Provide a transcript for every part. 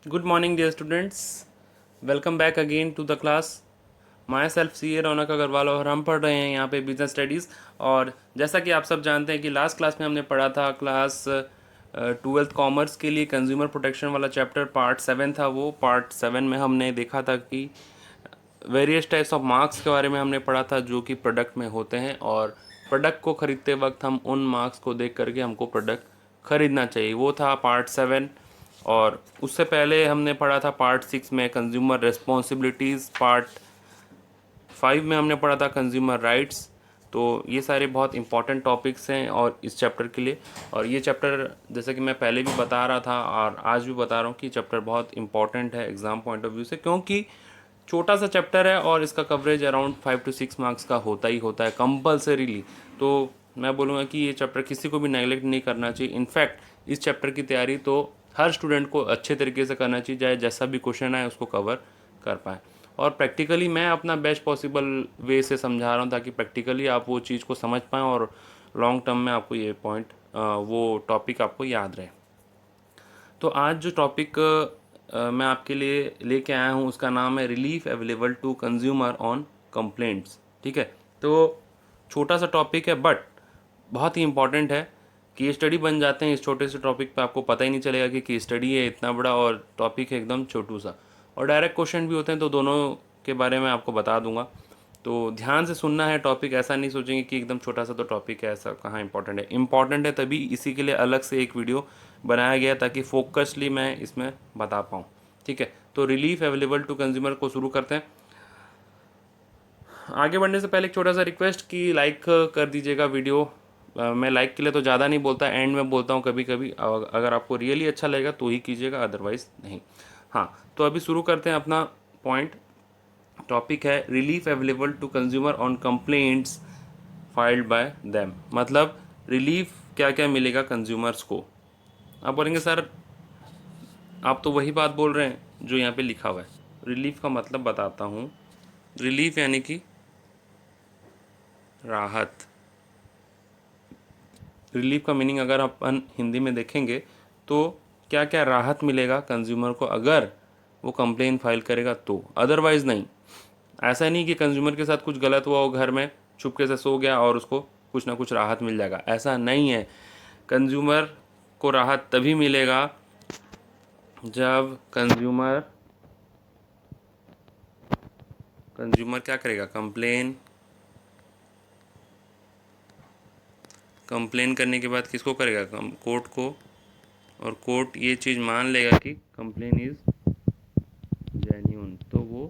Good morning, dear students. Welcome back again to the class. Myself C A Raunak Agrawal और हम पढ़ रहे हैं यहाँ पे बिजनेस स्टडीज़। और जैसा कि आप सब जानते हैं कि लास्ट क्लास में हमने पढ़ा था क्लास 12th कॉमर्स के लिए कंज्यूमर प्रोटेक्शन वाला चैप्टर पार्ट 7 था। वो पार्ट 7 में हमने देखा था कि वेरियस टाइप्स ऑफ मार्क्स के बारे में हमने पढ़ा था जो कि प्रोडक्ट में होते हैं, और प्रोडक्ट को ख़रीदते वक्त हम उन मार्क्स को देख करके हमको प्रोडक्ट ख़रीदना चाहिए। वो था पार्ट 7। और उससे पहले हमने पढ़ा था पार्ट 6 में कंज्यूमर रिस्पॉन्सिबिलिटीज़, पार्ट 5 में हमने पढ़ा था कंज्यूमर राइट्स। तो ये सारे बहुत इंपॉर्टेंट टॉपिक्स हैं और इस चैप्टर के लिए। और ये चैप्टर जैसे कि मैं पहले भी बता रहा था और आज भी बता रहा हूँ कि चैप्टर बहुत इंपॉर्टेंट है एग्ज़ाम पॉइंट ऑफ व्यू से, क्योंकि छोटा सा चैप्टर है और इसका कवरेज अराउंड 5 to 6 मार्क्स का होता ही होता है कंपल्सरीली। तो मैं बोलूँगा कि ये चैप्टर किसी को भी नेगलेक्ट नहीं करना चाहिए। इनफैक्ट इस चैप्टर की तैयारी तो हर स्टूडेंट को अच्छे तरीके से करना चाहिए, चाहे जैसा भी क्वेश्चन आए उसको कवर कर पाएँ। और प्रैक्टिकली मैं अपना बेस्ट पॉसिबल वे से समझा रहा हूँ ताकि प्रैक्टिकली आप वो चीज़ को समझ पाएँ और लॉन्ग टर्म में आपको ये पॉइंट वो टॉपिक आपको याद रहे। तो आज जो टॉपिक मैं आपके लिए लेके आया हूँ उसका नाम है relief available to consumer on complaints. ठीक है, तो छोटा सा टॉपिक है बट बहुत ही इंपॉर्टेंट है। केस स्टडी बन जाते हैं इस छोटे से टॉपिक पे, आपको पता ही नहीं चलेगा कि केस स्टडी है इतना बड़ा और टॉपिक है एकदम छोटू सा। और डायरेक्ट क्वेश्चन भी होते हैं, तो दोनों के बारे में आपको बता दूंगा। तो ध्यान से सुनना है टॉपिक, ऐसा नहीं सोचेंगे कि एकदम छोटा सा तो टॉपिक है, ऐसा कहाँ इंपॉर्टेंट है। इंपॉर्टेंट है तभी इसी के लिए अलग से एक वीडियो बनाया गया ताकि फोकसली मैं इसमें बता पाऊँ। ठीक है, तो रिलीफ अवेलेबल टू कंज्यूमर को शुरू करते हैं। आगे बढ़ने से पहले एक छोटा सा रिक्वेस्ट कि लाइक कर दीजिएगा वीडियो। मैं लाइक के लिए तो ज़्यादा नहीं बोलता, एंड में बोलता हूँ कभी कभी। अगर आपको रियली अच्छा लगेगा तो ही कीजिएगा, अदरवाइज़ नहीं। हाँ, तो अभी शुरू करते हैं अपना पॉइंट। टॉपिक है relief available to consumer on complaints filed by them. मतलब रिलीफ क्या क्या मिलेगा कंज्यूमर्स को। आप बोलेंगे सर आप तो वही बात बोल रहे हैं जो यहाँ पे लिखा हुआ है। रिलीफ का मतलब बताता हूँ। रिलीफ यानी कि राहत। रिलीफ का मीनिंग अगर अपन हिंदी में देखेंगे तो क्या क्या राहत मिलेगा कंज्यूमर को अगर वो कंप्लेन फाइल करेगा तो, अदरवाइज़ नहीं। ऐसा नहीं कि कंज्यूमर के साथ कुछ गलत हुआ हो, घर में चुपके से सो गया और उसको कुछ ना कुछ राहत मिल जाएगा, ऐसा नहीं है। कंज्यूमर को राहत तभी मिलेगा जब कंज्यूमर कंज्यूमर क्या करेगा, कंप्लेन करने के बाद किसको करेगा, कोर्ट को। और कोर्ट ये चीज़ मान लेगा कि कंप्लेन इज़ जेन्यून, तो वो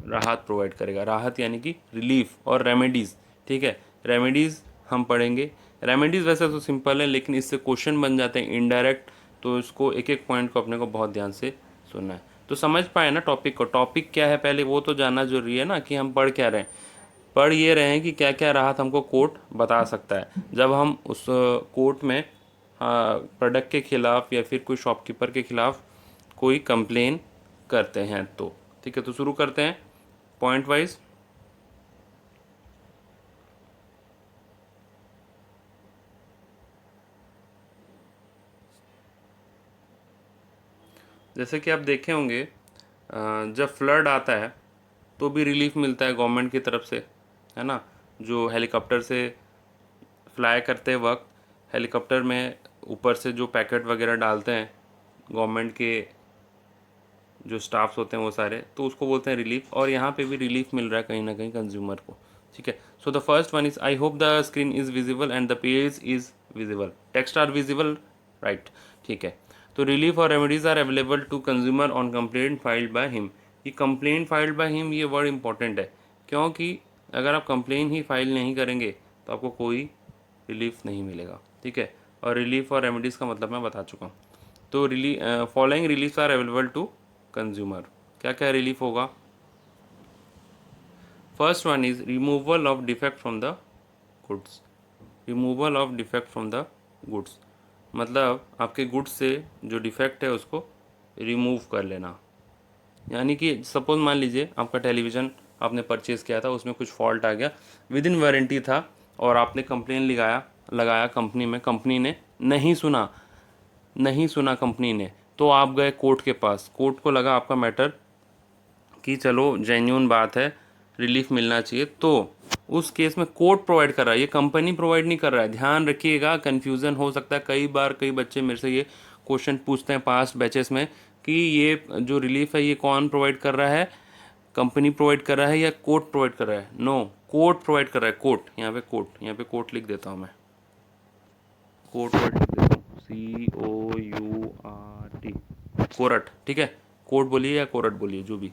राहत प्रोवाइड करेगा। राहत यानी कि रिलीफ। और रेमेडीज़, ठीक है, रेमेडीज़ हम पढ़ेंगे। रेमेडीज़ वैसे तो सिंपल है लेकिन इससे क्वेश्चन बन जाते हैं इनडायरेक्ट, तो इसको एक एक पॉइंट को अपने को बहुत ध्यान से सुनना है तो समझ पाए ना टॉपिक को। टॉपिक क्या है पहले वो तो जानना जरूरी है ना, कि हम पढ़ क्या रहे हैं। पढ़ ये रहे हैं कि क्या क्या राहत हमको कोर्ट बता सकता है जब हम उस कोर्ट में प्रोडक्ट के खिलाफ या फिर कोई शॉपकीपर के खिलाफ कोई कंप्लेन करते हैं तो। ठीक है, तो शुरू करते हैं पॉइंट वाइज। जैसे कि आप देखे होंगे जब फ्लड आता है तो भी रिलीफ मिलता है गवर्नमेंट की तरफ से, है ना। जो हेलीकॉप्टर से फ्लाई करते वक्त हेलीकॉप्टर में ऊपर से जो पैकेट वगैरह डालते हैं गवर्नमेंट के जो स्टाफ्स होते हैं वो सारे, तो उसको बोलते हैं रिलीफ। और यहाँ पे भी रिलीफ मिल रहा है कहीं ना कहीं कंज्यूमर को। ठीक है, so the first one is I hope the screen is visible and the page is visible, text are visible, right. ठीक है, तो रिलीफ और remedies are available to consumer on complaint filed by him. ये complaint filed by him ये word important है, क्योंकि अगर आप कंप्लेन ही फाइल नहीं करेंगे तो आपको कोई रिलीफ नहीं मिलेगा। ठीक है, और रिलीफ और रेमेडीज़ का मतलब मैं बता चुका हूँ। तो following relief are available to consumer. क्या क्या रिलीफ होगा। First one is removal of defect from the goods. Removal of defect from the goods मतलब आपके गुड्स से जो डिफेक्ट है उसको रिमूव कर लेना। यानी कि सपोज मान लीजिए आपका टेलीविज़न आपने परचेज़ किया था, उसमें कुछ फॉल्ट आ गया, विद इन वारंटी था, और आपने कंप्लेन लगाया कंपनी में, कंपनी ने नहीं सुना कंपनी ने, तो आप गए कोर्ट के पास, कोर्ट को लगा आपका मैटर कि चलो जेन्यून बात है, रिलीफ मिलना चाहिए, तो उस केस में कोर्ट प्रोवाइड कर रहा है, ये कंपनी प्रोवाइड नहीं कर रहा है। ध्यान रखिएगा, कन्फ्यूज़न हो सकता है। कई बार कई बच्चे मेरे से ये क्वेश्चन पूछते हैं पास्ट बैचेस में कि ये जो रिलीफ है ये कौन प्रोवाइड कर रहा है, कंपनी प्रोवाइड कर रहा है या कोर्ट प्रोवाइड कर रहा है। नो, कोर्ट प्रोवाइड कर रहा है। कोर्ट, यहाँ पे कोर्ट, यहाँ पे कोर्ट लिख देता हूँ मैं, कोर्ट वर्ड लिख देता हूँ, COURT, कोरट। ठीक है, कोर्ट बोलिए या कोरट बोलिए, जो भी।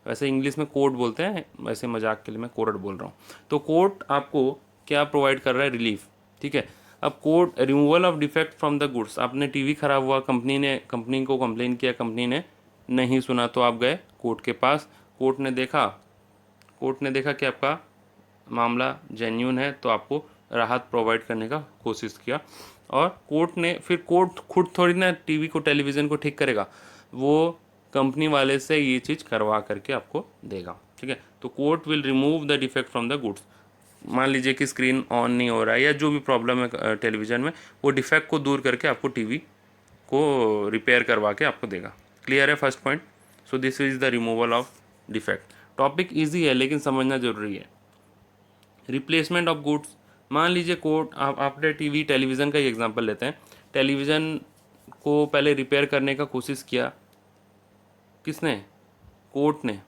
वैसे इंग्लिश में कोर्ट बोलते हैं, वैसे मजाक के लिए मैं कोरट बोल रहा हूँ। तो कोर्ट आपको क्या प्रोवाइड कर रहा है, रिलीफ। ठीक है, अब court removal of defect from the goods. आपने टीवी खराब हुआ, कंपनी को कंप्लेन किया, कंपनी ने नहीं सुना, तो आप गए कोर्ट के पास। कोर्ट ने देखा कि आपका मामला जेन्यून है, तो आपको राहत प्रोवाइड करने का कोशिश किया। और कोर्ट खुद थोड़ी ना टीवी को, टेलीविज़न को ठीक करेगा, वो कंपनी वाले से ये चीज़ करवा करके आपको देगा। ठीक है, तो court will remove the defect from the goods. मान लीजिए कि स्क्रीन ऑन नहीं हो रहा है या जो भी प्रॉब्लम है टेलीविज़न में, वो डिफेक्ट को दूर करके आपको टीवी को रिपेयर करवा के आपको देगा। क्लियर है first point? So this is the removal of defect. Topic easy है लेकिन समझना ज़रूरी है। रिप्लेसमेंट ऑफ गुड्स, मान लीजिए कोर्ट, आपने टीवी टेलीविज़न का ही एग्जांपल लेते हैं। टेलीविज़न को पहले रिपेयर करने का कोशिश किया, किसने? कोर्ट ने।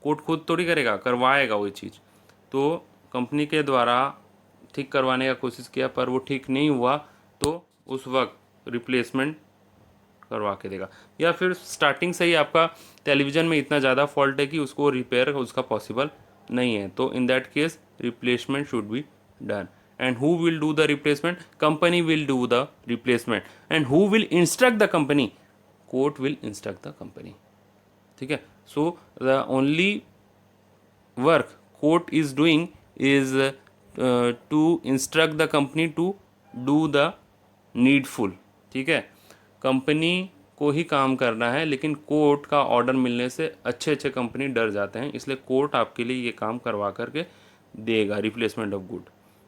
कोर्ट खुद थोड़ी करेगा, करवाएगा वो चीज़। तो कंपनी के द्वारा ठीक करवाने का कोशिश किया, पर वो ठीक नहीं हुआ, तो उस वक्त रिप्लेसमेंट करवा के देगा। या फिर स्टार्टिंग से ही आपका टेलीविज़न में इतना ज़्यादा फॉल्ट है कि उसको रिपेयर उसका पॉसिबल नहीं है, तो in that case replacement should be done. And who will do the replacement? Company will do the replacement. And who will instruct the company? Court will instruct the company. ठीक है, so the only work court is doing is to instruct the company to do the needful. ठीक है, company को ही काम करना है, लेकिन court का ऑर्डर मिलने से अच्छे अच्छे कंपनी डर जाते हैं, इसलिए कोर्ट आपके लिए ये काम करवा करके देगा, replacement of good.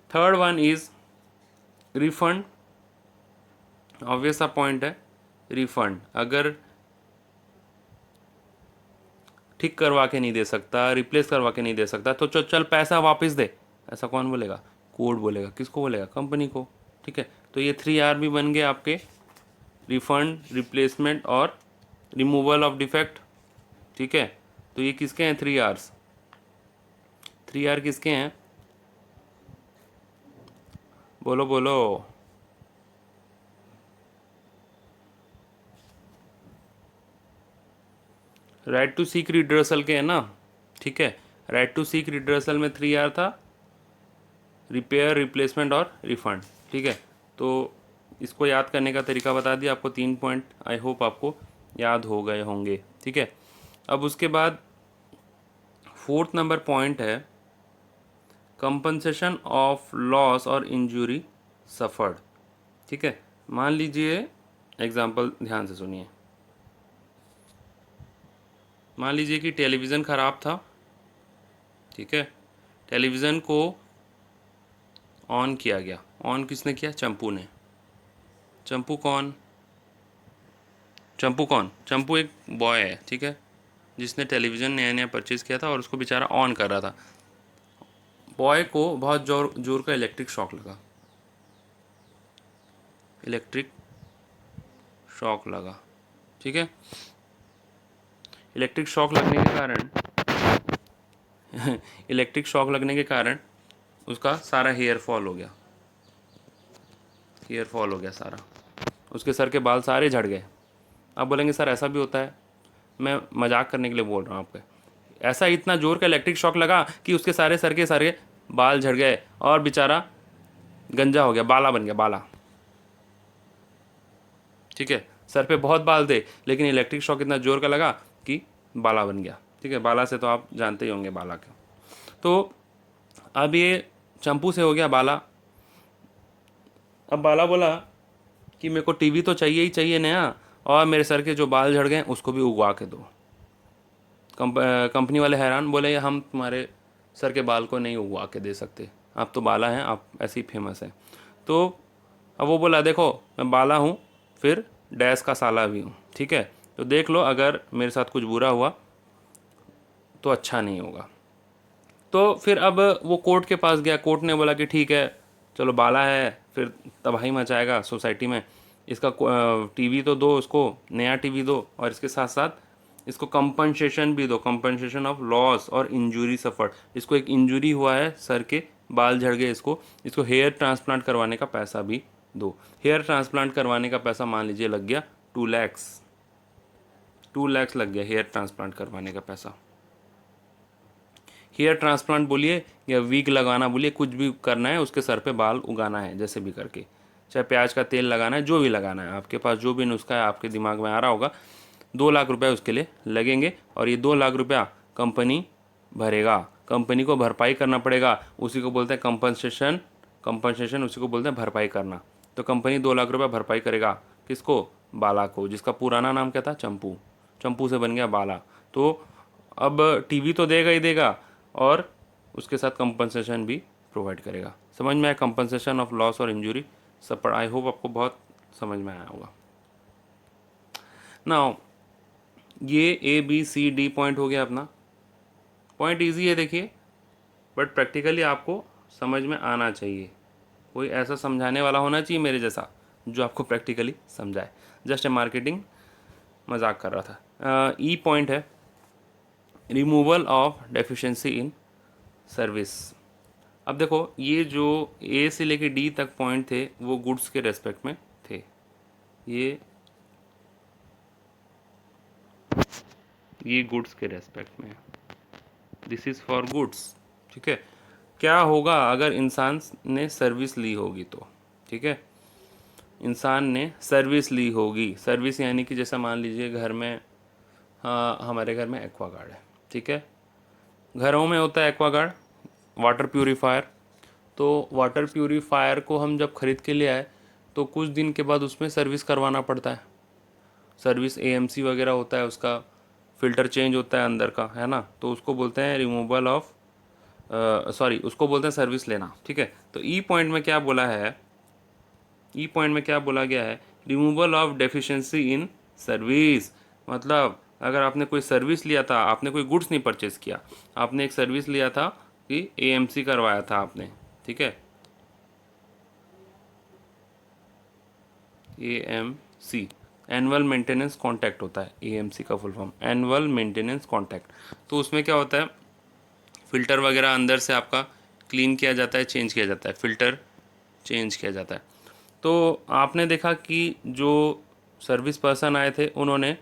Third one is refund. Obvious सा पॉइंट है, रिफंड। अगर ठीक करवा के नहीं दे सकता, रिप्लेस करवा के नहीं दे सकता, तो चल पैसा वापस दे, ऐसा कौन बोलेगा? कोर्ट बोलेगा। किसको बोलेगा? कंपनी को। ठीक है, तो ये 3R भी बन गए आपके, रिफंड, रिप्लेसमेंट और रिमूवल ऑफ डिफेक्ट। ठीक है, तो ये किसके हैं? 3Rs। 3R किसके हैं? बोलो बोलो। राइट टू सीक रिड्रेसल के है ना। ठीक है, राइट टू सीक रिड्रेसल में 3R था, रिपेयर, रिप्लेसमेंट और रिफंड। ठीक है, तो इसको याद करने का तरीका बता दिया आपको, 3 पॉइंट आई होप आपको याद हो गए होंगे। ठीक है, अब उसके बाद 4th नंबर पॉइंट है कंपनसेशन ऑफ लॉस और इंजरी सफर्ड। ठीक है, मान लीजिए एग्जांपल ध्यान से सुनिए। मान लीजिए कि टेलीविज़न ख़राब था। ठीक है, टेलीविज़न को ऑन किया गया। ऑन किसने किया? चंपू ने। चंपू कौन? चंपू एक बॉय है, ठीक है, जिसने टेलीविज़न नया नया परचेज़ किया था और उसको बेचारा ऑन कर रहा था। बॉय को बहुत जोर का इलेक्ट्रिक शॉक लगा। ठीक है, इलेक्ट्रिक शॉक लगने के कारण उसका सारा हेयर फॉल हो गया सारा। उसके सर के बाल सारे झड़ गए। आप बोलेंगे सर ऐसा भी होता है? मैं मजाक करने के लिए बोल रहा हूँ आपको। ऐसा इतना जोर का इलेक्ट्रिक शॉक लगा कि उसके सारे सर के सारे बाल झड़ गए और बेचारा गंजा हो गया, बाला बन गया, बाला। ठीक है, सर पे बहुत बाल थे, लेकिन इलेक्ट्रिक शॉक इतना जोर का लगा कि बाला बन गया। ठीक है, बाला से तो आप जानते ही होंगे बाला का। तो अब ये चंपू से हो गया बाला। अब बाला बोला कि मेरे को टीवी तो चाहिए ही चाहिए नया, और मेरे सर के जो बाल झड़ गए उसको भी उगवा के दो। कंपनी वाले हैरान, बोले हम तुम्हारे सर के बाल को नहीं उगवा के दे सकते, आप तो बाला हैं, आप ऐसे ही फेमस हैं। तो अब वो बोला देखो मैं बाला हूँ, फिर डैश का साला भी हूँ। ठीक है। तो देख लो, अगर मेरे साथ कुछ बुरा हुआ तो अच्छा नहीं होगा। तो फिर अब वो कोर्ट के पास गया, कोर्ट ने बोला कि ठीक है चलो बाला है, फिर तबाही मचाएगा सोसाइटी में, इसका टीवी तो दो, उसको नया टीवी दो, और इसके साथ साथ इसको कंपनसेशन भी दो, कंपनसेशन ऑफ लॉस और इंजरी सफर्ड। इसको एक इंजरी हुआ है, सर के बाल झड़ गए, इसको इसको हेयर ट्रांसप्लांट करवाने का पैसा भी दो। हेयर ट्रांसप्लांट करवाने का पैसा मान लीजिए लग गया 2 लाख, 2 लाख लग गया हेयर ट्रांसप्लांट करवाने का पैसा। हेयर ट्रांसप्लांट बोलिए या वीक लगाना बोलिए, कुछ भी करना है, उसके सर पे बाल उगाना है जैसे भी करके, चाहे प्याज का तेल लगाना है, जो भी लगाना है, आपके पास जो भी नुस्खा है आपके दिमाग में आ रहा होगा, 2 लाख रुपए उसके लिए लगेंगे। और ये 2 लाख रुपया कंपनी भरेगा, कंपनी को भरपाई करना पड़ेगा, उसी को बोलते हैं कंपनसेशन। कंपनसेशन उसी को बोलते हैं भरपाई करना। तो कंपनी 2 लाख रुपया भरपाई करेगा, किसको? बाला को, जिसका पुराना नाम क्या था? चंपू। चंपू से बन गया बाला। तो अब टीवी तो देगा ही देगा, और उसके साथ कंपनसेशन भी प्रोवाइड करेगा। समझ में आया? कंपनसेशन ऑफ लॉस और इंजरी सब पर। आई होप आपको बहुत समझ में आया होगा। नाउ ये ABCD पॉइंट हो गया अपना। पॉइंट इजी है देखिए, बट प्रैक्टिकली आपको समझ में आना चाहिए। कोई ऐसा समझाने वाला होना चाहिए मेरे जैसा जो आपको प्रैक्टिकली समझाए। जस्ट ए मार्केटिंग मजाक कर रहा था। ई पॉइंट है removal of deficiency in service. अब देखो, ये जो ए से लेके डी तक पॉइंट थे वो गुड्स के रेस्पेक्ट में थे। ये गुड्स के रेस्पेक्ट में, दिस इज़ फॉर गुड्स। ठीक है। क्या होगा अगर इंसान ने सर्विस ली होगी तो? ठीक है, इंसान ने सर्विस ली होगी। सर्विस यानी कि जैसा मान लीजिए घर में, हाँ हमारे घर में एक्वागार्ड है, ठीक है, घरों में होता है एक्वागार्ड, वाटर प्यूरीफायर। तो वाटर प्यूरीफायर को हम जब खरीद के ले आए तो कुछ दिन के बाद उसमें सर्विस करवाना पड़ता है। सर्विस AMC वगैरह होता है, उसका फ़िल्टर चेंज होता है अंदर का, है ना। तो उसको बोलते हैं रिमूवल ऑफ, सॉरी, उसको बोलते हैं सर्विस लेना। ठीक है। तो ई पॉइंट में क्या बोला है? ई पॉइंट में क्या बोला गया है? Removal of deficiency in service. मतलब अगर आपने कोई सर्विस लिया था, आपने कोई गुड्स नहीं परचेस किया, आपने एक सर्विस लिया था कि AMC करवाया था आपने, ठीक है, AMC, एनुअल मेंटेनेंस कॉन्टैक्ट होता है AMC का full form, annual maintenance contact. तो उसमें क्या होता है, फ़िल्टर वगैरह अंदर से आपका क्लीन किया जाता है, चेंज किया जाता है, फ़िल्टर चेंज किया जाता है। तो आपने देखा कि जो सर्विस पर्सन आए थे उन्होंने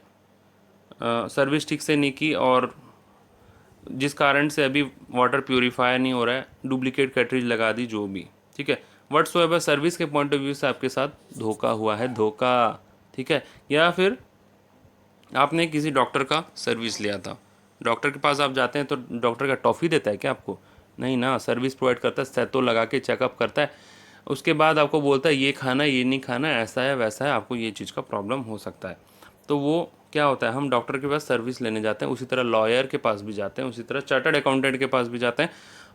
सर्विस ठीक से नहीं की, और जिस कारण से अभी वाटर प्यूरीफायर नहीं हो रहा है, डुप्लीकेट कैटरेज लगा दी, जो भी, ठीक है, व्हाट्सोएवर सर्विस के पॉइंट ऑफ व्यू से आपके साथ धोखा हुआ है, धोखा। ठीक है। या फिर आपने किसी डॉक्टर का सर्विस लिया था, डॉक्टर के पास आप जाते हैं तो डॉक्टर का टॉफ़ी देता है क्या आपको? नहीं ना, सर्विस प्रोवाइड करता है, सैतो लगा के चेकअप करता है, उसके बाद आपको बोलता है ये खाना, ये नहीं खाना, ऐसा है वैसा है, आपको ये चीज़ का प्रॉब्लम हो सकता है। तो वो क्या होता है, हम डॉक्टर के पास सर्विस लेने जाते हैं, उसी तरह लॉयर के पास भी जाते हैं, उसी तरह चार्टर्ड अकाउंटेंट के पास भी जाते हैं।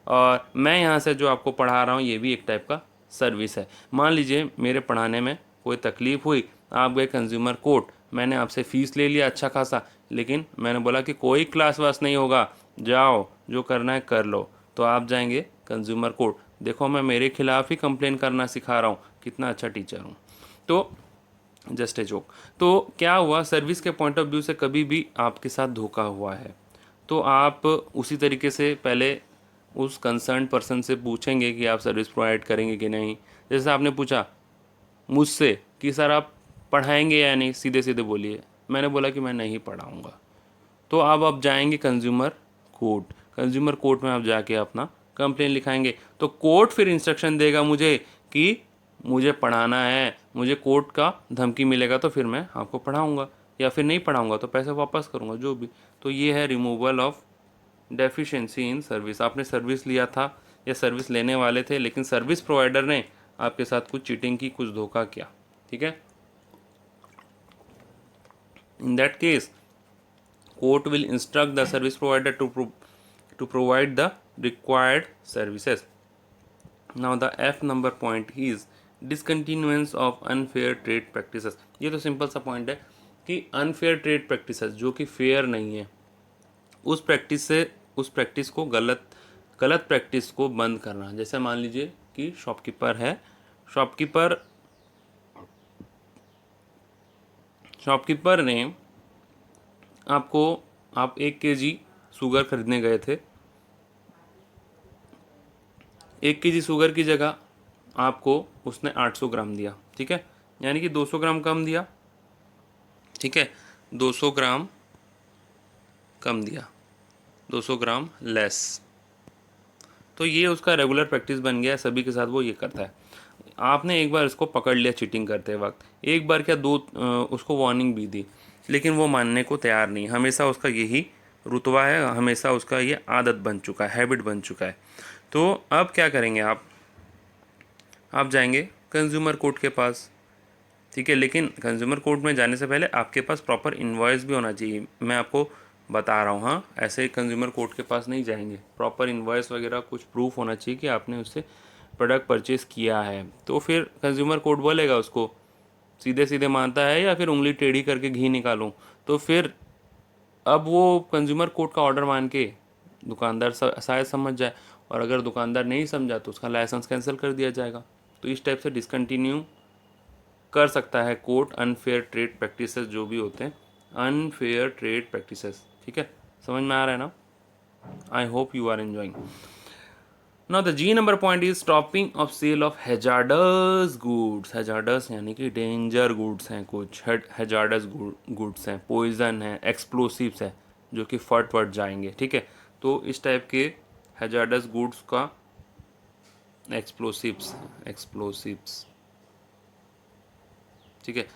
और मैं यहाँ से जो आपको पढ़ा रहा हूँ ये भी एक टाइप का सर्विस है। मान लीजिए मेरे पढ़ाने में कोई तकलीफ़ हुई, आप गए कंज्यूमर कोर्ट, मैंने आपसे फ़ीस ले लिया अच्छा खासा, लेकिन मैंने बोला कि कोई क्लास वास नहीं होगा, जाओ जो करना है कर लो। तो आप जाएंगे कंज्यूमर कोर्ट, देखो मैं मेरे खिलाफ ही कंप्लेन करना सिखा रहा हूँ, कितना अच्छा टीचर हूँ। तो जस्ट ए जोक। तो क्या हुआ, सर्विस के पॉइंट ऑफ व्यू से कभी भी आपके साथ धोखा हुआ है तो आप उसी तरीके से पहले उस कंसर्न पर्सन से पूछेंगे कि आप सर्विस प्रोवाइड करेंगे कि नहीं। जैसे आपने पूछा मुझसे कि सर आप पढ़ाएंगे या नहीं, सीधे सीधे बोलिए, मैंने बोला कि मैं नहीं पढ़ाऊँगा। तो अब आप जाएंगे कंज्यूमर कोर्ट, कंज्यूमर कोर्ट में आप जाके अपना कंप्लेन लिखाएंगे, तो कोर्ट फिर इंस्ट्रक्शन देगा मुझे कि मुझे पढ़ाना है, मुझे कोर्ट का धमकी मिलेगा तो फिर मैं आपको पढ़ाऊँगा, या फिर नहीं पढ़ाऊँगा तो पैसे वापस करूँगा, जो भी। तो ये है removal of deficiency in service. आपने सर्विस लिया था या सर्विस लेने वाले थे, लेकिन सर्विस प्रोवाइडर ने आपके साथ कुछ चीटिंग की, कुछ धोखा किया, ठीक है। इन that case court will instruct the service provider to provide the required services. Now the F number point is discontinuance of unfair trade practices. ये तो सिंपल सा पॉइंट है कि अनफेयर ट्रेड प्रैक्टिसेस जो कि फेयर नहीं है, उस प्रैक्टिस को गलत गलत प्रैक्टिस को बंद करना। जैसे मान लीजिए कि शॉपकीपर है, शॉपकीपर शॉपकीपर ने आपको, आप 1 kg शुगर खरीदने गए थे, 1 kg शुगर की जगह आपको उसने 800 ग्राम दिया, ठीक है, यानी कि 200 ग्राम कम दिया, ठीक है, 200 ग्राम कम दिया, 200 ग्राम लेस। तो ये उसका रेगुलर प्रैक्टिस बन गया है, सभी के साथ वो ये करता है। आपने एक बार इसको पकड़ लिया चीटिंग करते वक्त, एक बार क्या दो, उसको वार्निंग भी दी, लेकिन वो मानने को तैयार नहीं, हमेशा उसका यही रुतबा है, हमेशा उसका ये आदत बन चुका है, हैबिट बन चुका है। तो अब क्या करेंगे आप जाएंगे कंज्यूमर कोर्ट के पास, ठीक है, लेकिन कंज्यूमर कोर्ट में जाने से पहले आपके पास प्रॉपर इनवॉइस भी होना चाहिए। मैं आपको बता रहा हूँ, हाँ, ऐसे ही कंज्यूमर कोर्ट के पास नहीं जाएंगे, प्रॉपर इनवॉइस वगैरह कुछ प्रूफ होना चाहिए कि आपने उससे प्रोडक्ट परचेज़ किया है। तो फिर कंज्यूमर कोर्ट बोलेगा उसको सीधे सीधे मानता है या फिर उंगली टेढ़ी करके घी निकालूं। तो फिर अब वो कंज्यूमर कोर्ट का ऑर्डर मान के दुकानदार शायद समझ जाए, और अगर दुकानदार नहीं समझा तो उसका लाइसेंस कैंसिल कर दिया जाएगा। तो इस टाइप से डिसकंटिन्यू कर सकता है कोर्ट अनफेयर ट्रेड प्रैक्टिसेस जो भी होते हैं, अनफेयर ट्रेड प्रैक्टिसेस, ठीक है, समझ में आ रहा है ना? I hope you are enjoying. Now the G number point is stopping of sale of hazardous goods. Hazardous यानी कि डेंजर गुड्स हैं, कुछ हैजार्डस गुड्स हैं, पॉइजन है, एक्सप्लोसिव्स है, जो कि फट फट जाएंगे, ठीक है। तो इस टाइप के हैजार्डस गुड्स का एक्सप्लोसिव्स, ठीक है,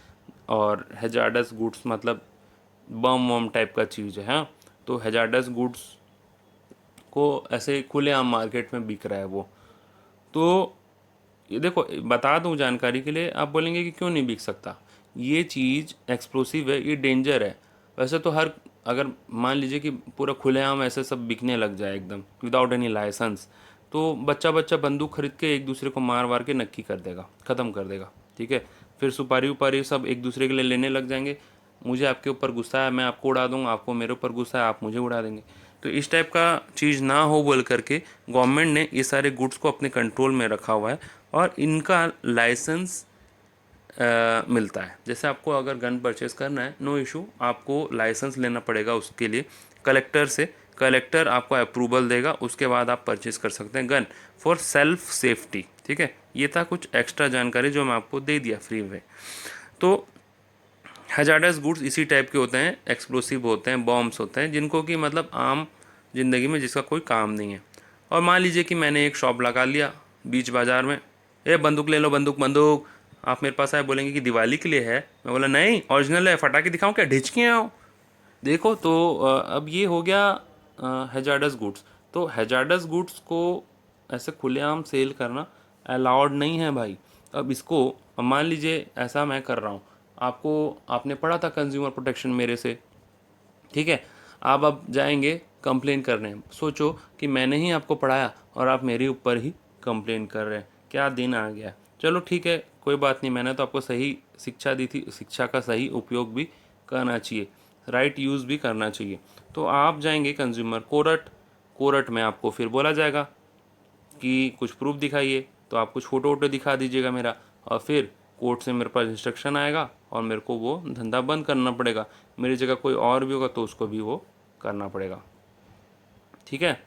और हैजार्डस गुड्स मतलब बम वम टाइप का चीज़ है, हाँ। तो हैजार्डस गुड्स को ऐसे खुलेआम मार्केट में बिक रहा है वो। तो ये देखो, बता दूं जानकारी के लिए, आप बोलेंगे कि क्यों नहीं बिक सकता, ये चीज़ एक्सप्लोसिव है, ये डेंजर है। वैसे तो हर, अगर मान लीजिए कि पूरा खुलेआम ऐसे सब बिकने लग जाए एकदम विदाउट एनी लाइसेंस, तो बच्चा बच्चा बंदूक खरीद के एक दूसरे को मार वार के नक्की कर देगा, ख़त्म कर देगा, ठीक है। फिर सुपारी उपारी सब एक दूसरे के लिए लेने लग जाएंगे, मुझे आपके ऊपर गुस्सा है मैं आपको उड़ा दूंगा, आपको मेरे ऊपर गुस्सा है आप मुझे उड़ा देंगे। तो इस टाइप का चीज़ ना हो बोल करके गवर्नमेंट ने ये सारे गुड्स को अपने कंट्रोल में रखा हुआ है, और इनका लाइसेंस मिलता है। जैसे आपको अगर गन परचेस करना है, नो इशू, आपको लाइसेंस लेना पड़ेगा उसके लिए कलेक्टर से, कलेक्टर आपको अप्रूवल देगा, उसके बाद आप परचेस कर सकते हैं गन फॉर सेल्फ सेफ्टी, ठीक है। ये था कुछ एक्स्ट्रा जानकारी जो मैं आपको दे दिया फ्री में। तो हैजार्डस गुड्स इसी टाइप के होते हैं, एक्सप्लोसिव होते हैं, बॉम्ब्स होते हैं, जिनको कि मतलब आम ज़िंदगी में जिसका कोई काम नहीं है। और मान लीजिए कि मैंने एक शॉप लगा लिया बीच बाज़ार में, ए बंदूक ले लो, बंदूक बंदूक, आप मेरे पास आए बोलेंगे कि दिवाली के लिए है, मैं बोला नहीं ओरिजिनल है, फटाके दिखाऊं क्या, ढिचके आओ देखो। तो अब ये हो गया हैजार्डस गुड्स। तो हैजार्डस गुड्स को ऐसे खुलेआम सेल करना अलाउड नहीं है भाई। अब इसको, अब मान लीजिए ऐसा मैं कर रहा हूँ, आपको, आपने पढ़ा था कंज्यूमर प्रोटेक्शन मेरे से, ठीक है, आप अब जाएंगे कंप्लेन करने, सोचो कि मैंने ही आपको पढ़ाया और आप मेरे ऊपर ही कंप्लेन कर रहे हैं, क्या दिन आ गया। चलो ठीक है, कोई बात नहीं, मैंने तो आपको सही शिक्षा दी थी, शिक्षा का सही उपयोग भी करना चाहिए, राइट यूज़ भी करना चाहिए। तो आप जाएंगे कंज्यूमर कोर्ट, कोर्ट में आपको फिर बोला जाएगा कि कुछ प्रूफ दिखाइए, तो आप कुछ फ़ोटो वोटो दिखा दीजिएगा मेरा, और फिर कोर्ट से मेरे पास इंस्ट्रक्शन आएगा और मेरे को वो धंधा बंद करना पड़ेगा। मेरी जगह कोई और भी होगा तो उसको भी वो करना पड़ेगा, ठीक है।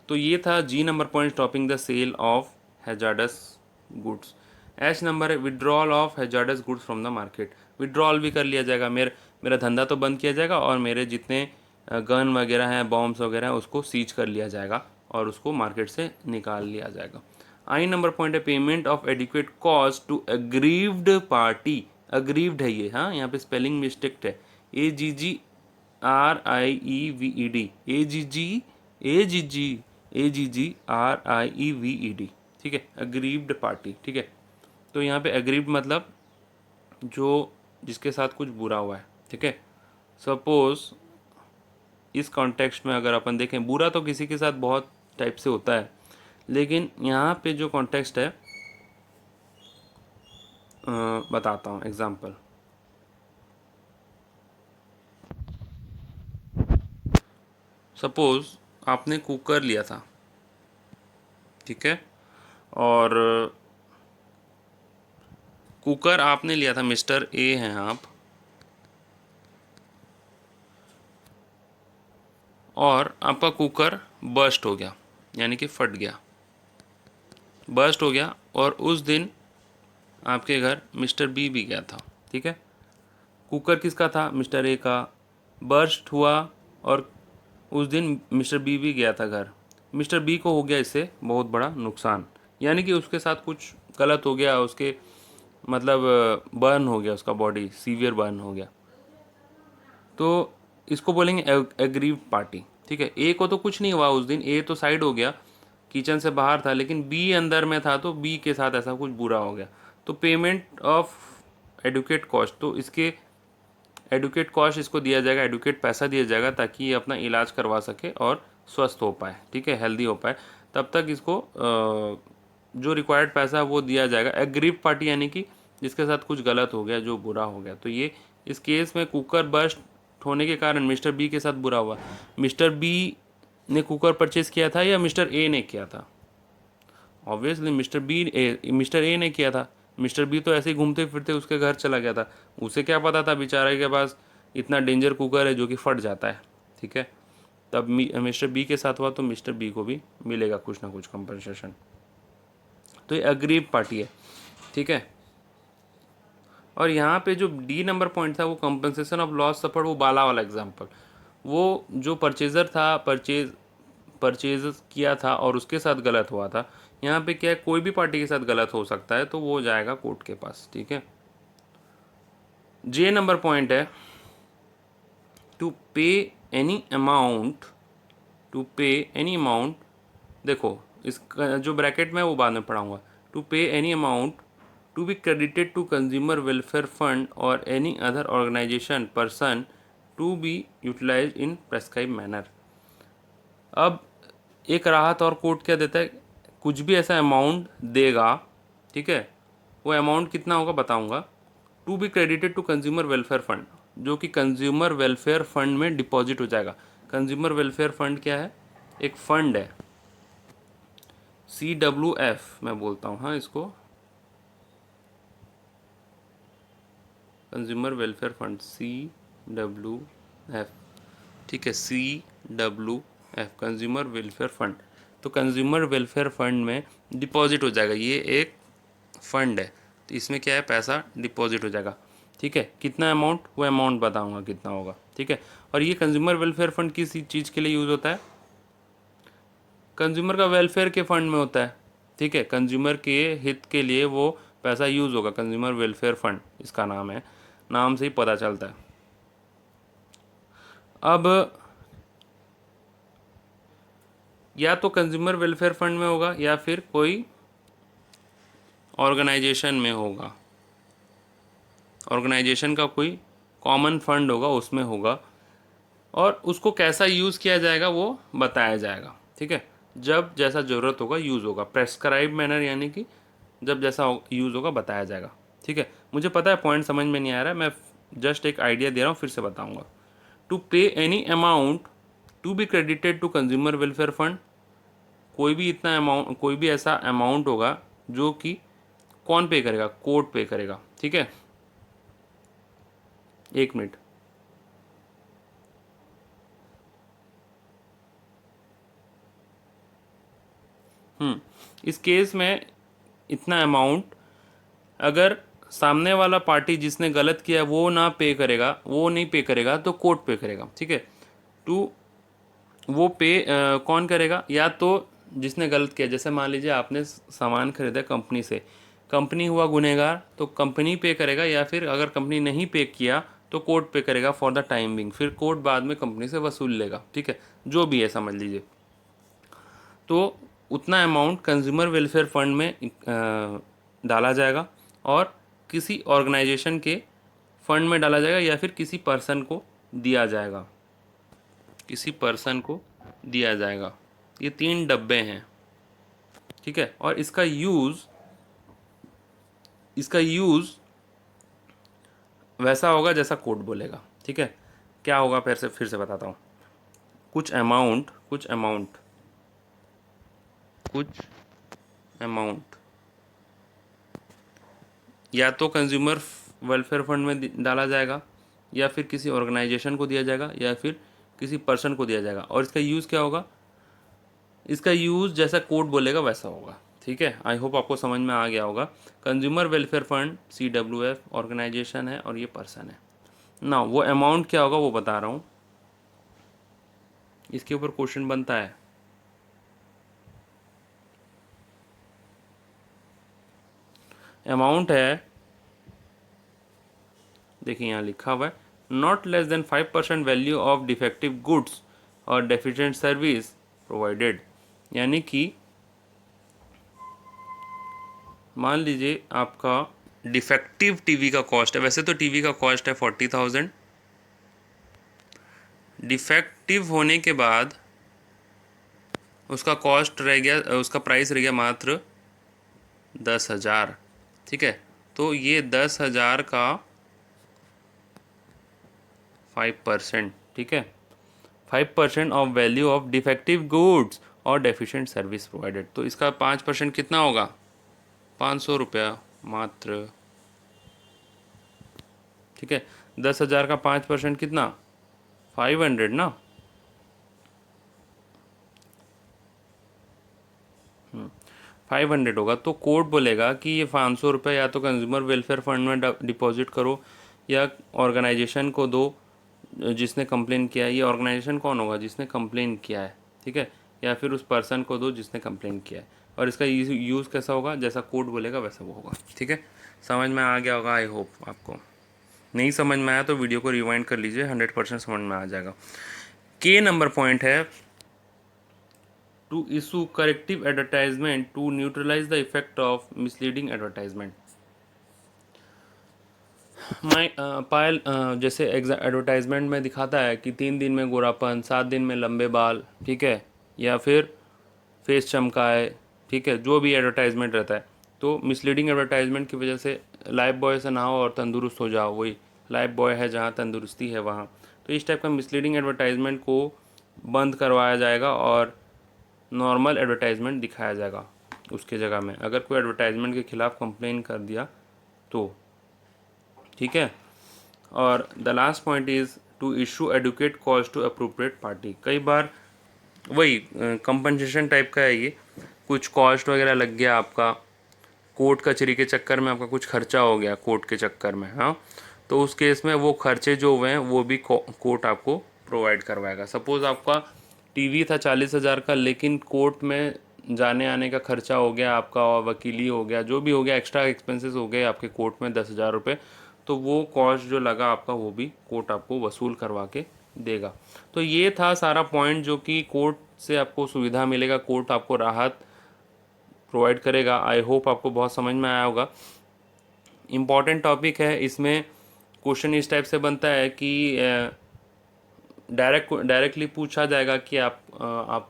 तो ये था G number point, stopping the sale of hazardous goods. H number है withdrawal of hazardous goods from the market. Withdrawal भी कर लिया जाएगा, मेरा धंधा तो बंद किया जाएगा, और मेरे जितने गन वगैरह हैं, बॉम्ब्स वगैरह हैं, उसको सीज कर लिया जाएगा और उसको मार्केट से निकाल लिया जाएगा। आई नंबर पॉइंट है payment of adequate cost to aggrieved party. Aggrieved है ये, हाँ, यहाँ पे स्पेलिंग मिस्टेक है, AGGRIEVED, AGGRIEVED, ठीक है, अग्रीव्ड पार्टी, ठीक है। तो यहाँ पे अग्रीव्ड मतलब जो जिसके साथ कुछ बुरा हुआ है, ठीक है। सपोज इस कॉन्टेक्स्ट में अगर अपन देखें, बुरा तो किसी के साथ बहुत टाइप से होता है, लेकिन यहाँ पे जो कॉन्टेक्स्ट है, बताता हूँ एग्जाम्पल। सपोज आपने कुकर लिया था, ठीक है, और कुकर आपने लिया था, मिस्टर ए हैं आप, और आपका कुकर बर्स्ट हो गया, यानी कि फट गया, बर्स्ट हो गया, और उस दिन आपके घर मिस्टर बी भी गया था, ठीक है। कुकर किसका था? मिस्टर ए का। बर्स्ट हुआ और उस दिन मिस्टर बी भी गया था घर। मिस्टर बी को हो गया इससे बहुत बड़ा नुकसान, यानी कि उसके साथ कुछ गलत हो गया, उसके मतलब बर्न हो गया, उसका बॉडी सीवियर बर्न हो गया, तो इसको बोलेंगे एग्रीव पार्टी, ठीक है। ए को तो कुछ नहीं हुआ उस दिन, ए तो साइड हो गया, किचन से बाहर था, लेकिन बी अंदर में था, तो बी के साथ ऐसा कुछ बुरा हो गया, तो पेमेंट ऑफ एडुकेट कॉस्ट, तो इसके एडुकेट कॉस्ट इसको दिया जाएगा, एडुकेट पैसा दिया जाएगा, ताकि ये अपना इलाज करवा सके और स्वस्थ हो पाए, ठीक है, हेल्दी हो पाए। तब तक इसको जो रिक्वायर्ड पैसा है वो दिया जाएगा। एग्रीव पार्टी यानी कि जिसके साथ कुछ गलत हो गया, जो बुरा हो गया, तो ये इस केस में कुकर बर्स्ट होने के कारण मिस्टर बी के साथ बुरा हुआ। मिस्टर बी ने कुकर परचेज किया था या मिस्टर ए ने किया था? ऑब्वियसली मिस्टर ए ने किया था। मिस्टर बी तो ऐसे ही घूमते फिरते उसके घर चला गया था, उसे क्या पता था बेचारे के पास इतना डेंजर कुकर है जो कि फट जाता है, ठीक है। तब मिस्टर बी के साथ हुआ, तो मिस्टर बी को भी मिलेगा कुछ ना कुछ कंपनसेशन। तो ये अग्रीव पार्टी है, ठीक है। और यहाँ पे जो डी नंबर पॉइंट था वो कंपनसेशन ऑफ लॉस सफर्ड, वो बाला वाला एग्जाम्पल, वो जो परचेजर था, परचेज किया था और उसके साथ गलत हुआ था। यहाँ पे क्या है, कोई भी पार्टी के साथ गलत हो सकता है, तो वो जाएगा कोर्ट के पास, ठीक है। जे नंबर पॉइंट है to pay any amount, to pay any amount, देखो इसका जो ब्रैकेट में वो बाद में पढ़ाऊंगा। To pay any amount to be credited to consumer welfare fund और any other organisation person to be utilise in prescribe manner. अब एक राहत और कोर्ट क्या देता है, कुछ भी ऐसा अमाउंट देगा, ठीक है, वो अमाउंट कितना होगा बताऊंगा, to be credited to consumer welfare fund, जो कि कंज्यूमर वेलफेयर फंड में डिपॉजिट हो जाएगा। कंज्यूमर वेलफेयर फंड क्या है? एक फंड है, CWF मैं बोलता हूँ, हाँ इसको कंज्यूमर वेलफेयर फंड, CWF, ठीक है, CWF कंज्यूमर वेलफेयर फंड। तो कंज्यूमर वेलफेयर फंड में डिपॉजिट हो जाएगा, ये एक फंड है, तो इसमें क्या है, पैसा डिपॉजिट हो जाएगा, ठीक है। कितना अमाउंट, वो अमाउंट बताऊंगा कितना होगा, ठीक है। और ये कंज्यूमर वेलफेयर फंड किस चीज़ के लिए यूज़ होता है? कंज्यूमर का वेलफेयर के फंड में होता है, ठीक है, कंज्यूमर के हित के लिए वो पैसा यूज़ होगा, कंज्यूमर वेलफेयर फंड इसका नाम है, नाम से ही पता चलता है। अब या तो कंज्यूमर वेलफेयर फंड में होगा या फिर कोई ऑर्गेनाइजेशन में होगा, ऑर्गेनाइजेशन का कोई कॉमन फंड होगा, उसमें होगा, और उसको कैसा यूज़ किया जाएगा वो बताया जाएगा, ठीक है। जब जैसा ज़रूरत होगा यूज़ होगा, प्रेस्क्राइब मैनर यानी कि जब जैसा यूज़ होगा बताया जाएगा, ठीक है। मुझे पता है पॉइंट समझ में नहीं आ रहा है, मैं जस्ट एक आइडिया दे रहा हूँ, फिर से बताऊँगा। To pay any amount to be credited to consumer welfare fund, कोई भी इतना अमाउंट, कोई भी ऐसा अमाउंट होगा जो कि कौन पे करेगा, कोर्ट पे करेगा, ठीक है। एक मिनट, इस केस में इतना अमाउंट अगर सामने वाला पार्टी जिसने गलत किया वो ना पे करेगा, वो नहीं पे करेगा, तो कोर्ट पे करेगा, ठीक है। टू वो पे कौन करेगा? या तो जिसने गलत किया, जैसे मान लीजिए आपने सामान खरीदा कंपनी से, कंपनी हुआ गुनहगार, तो कंपनी पे करेगा, या फिर अगर कंपनी नहीं पे किया तो कोर्ट पे करेगा फॉर द टाइम बिंग, फिर कोर्ट बाद में कंपनी से वसूल लेगा, ठीक है, जो भी है समझ लीजिए। तो उतना अमाउंट कंज्यूमर वेलफेयर फंड में डाला जाएगा और किसी ऑर्गेनाइजेशन के फंड में डाला जाएगा, या फिर किसी पर्सन को दिया जाएगा, किसी पर्सन को दिया जाएगा। ये 3 डब्बे हैं, ठीक है। और इसका यूज़ वैसा होगा जैसा कोर्ट बोलेगा, ठीक है। क्या होगा, फिर से बताता हूँ। कुछ अमाउंट या तो कंज्यूमर वेलफेयर फंड में डाला जाएगा, या फिर किसी ऑर्गेनाइजेशन को दिया जाएगा, या फिर किसी पर्सन को दिया जाएगा। और इसका यूज़ क्या होगा? इसका यूज़ जैसा कोड बोलेगा वैसा होगा। ठीक है, आई होप आपको समझ में आ गया होगा। Consumer welfare fund CWF organisation है और ये पर्सन है ना। वो अमाउंट क्या होगा वो बता रहा हूँ, इसके ऊपर क्वेश्चन बनता है। अमाउंट है, देखिए यहाँ लिखा हुआ है, not less than 5% value of defective goods और डेफिशिएंट सर्विस प्रोवाइडेड। यानी कि मान लीजिए आपका डिफेक्टिव टीवी का कॉस्ट है, वैसे तो टीवी का कॉस्ट है 40,000, डिफेक्टिव होने के बाद उसका कॉस्ट रह गया, उसका प्राइस रह गया मात्र 10,000। ठीक है, तो ये 10,000 का 5%, ठीक है, 5% of value of defective goods और डेफिशिएंट सर्विस प्रोवाइडेड। तो इसका 5% कितना होगा? 500 रुपया मात्र। ठीक है, 10,000 का 5% कितना? 500 ना। 500 होगा। तो कोर्ट बोलेगा कि ये 500 रुपये या तो कंज्यूमर वेलफेयर फंड में डिपॉजिट करो, या ऑर्गेनाइजेशन को दो जिसने कंप्लेन किया है। ये ऑर्गेनाइजेशन कौन होगा? जिसने कंप्लेन किया है। ठीक है, या फिर उस पर्सन को दो जिसने कंप्लेन किया है। और इसका यूज़ कैसा होगा? जैसा कोर्ट बोलेगा वैसा वो होगा। ठीक है, समझ में आ गया होगा आई होप आपको। नहीं समझ में आया तो वीडियो को रिवाइंड कर लीजिए, 100% समझ में आ जाएगा। के नंबर पॉइंट है, to issue corrective advertisement to neutralise the effect of misleading advertisement. मैं पायल जैसे एडवर्टाइजमेंट में दिखाता है कि 3 दिन में गोरापन, 7 दिन में लंबे बाल, ठीक है, या फिर फेस चमकाए, ठीक है, जो भी एडवर्टाइजमेंट रहता है। तो मिसलीडिंग एडवर्टाइजमेंट की वजह से लाइफ बॉय से नहाओ और तंदुरुस्त हो जाओ, वही लाइफ बॉय है जहाँ तंदुरुस्ती है वहाँ। तो इस टाइप का मिसलीडिंग एडवर्टाइजमेंट को बंद करवाया जाएगा और नॉर्मल एडवर्टाइजमेंट दिखाया जाएगा उसके जगह में। अगर कोई एडवर्टाइजमेंट के खिलाफ कंप्लेन कर दिया तो, ठीक है। और the last point is to issue adequate cost to appropriate party. कई बार वही कंपनसेशन टाइप का है ये, कुछ कॉस्ट वगैरह लग गया आपका, कोर्ट कचहरी के चक्कर में आपका कुछ खर्चा हो गया कोर्ट के चक्कर में, हाँ, तो उस केस में वो खर्चे जो हुए हैं वो भी कोर्ट आपको प्रोवाइड करवाएगा। सपोज़ आपका टीवी था 40,000 का, लेकिन कोर्ट में जाने आने का खर्चा हो गया आपका, और वकीली हो गया, जो भी हो गया, एक्स्ट्रा एक्सपेंसेस हो गए आपके कोर्ट में 10,000 रुपये, तो वो कॉस्ट जो लगा आपका वो भी कोर्ट आपको वसूल करवा के देगा। तो ये था सारा पॉइंट जो कि कोर्ट से आपको सुविधा मिलेगा, कोर्ट आपको राहत प्रोवाइड करेगा। आई होप आपको बहुत समझ में आया होगा। इम्पॉर्टेंट टॉपिक है, इसमें क्वेश्चन इस टाइप से बनता है कि डायरेक्टली पूछा जाएगा कि आप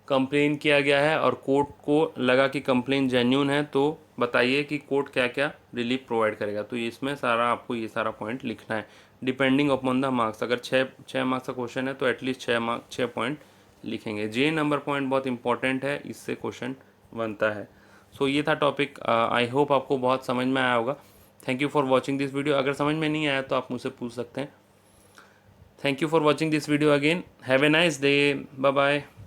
कंप्लेन किया गया है और कोर्ट को लगा कि कंप्लेन जेन्यून है, तो बताइए कि कोर्ट क्या क्या रिलीफ प्रोवाइड करेगा। तो इसमें सारा आपको ये सारा पॉइंट लिखना है डिपेंडिंग अपॉन द मार्क्स। अगर छः मार्क्स का क्वेश्चन है तो एटलीस्ट 6 पॉइंट लिखेंगे। जे नंबर पॉइंट बहुत इंपॉर्टेंट है, इससे क्वेश्चन बनता है। सो ये था टॉपिक। आई होप आपको बहुत समझ में आया होगा। Thank you for watching this video. अगर समझ में नहीं आया तो आप मुझसे पूछ सकते हैं। Thank you for watching this video again. Have a nice day. Bye bye.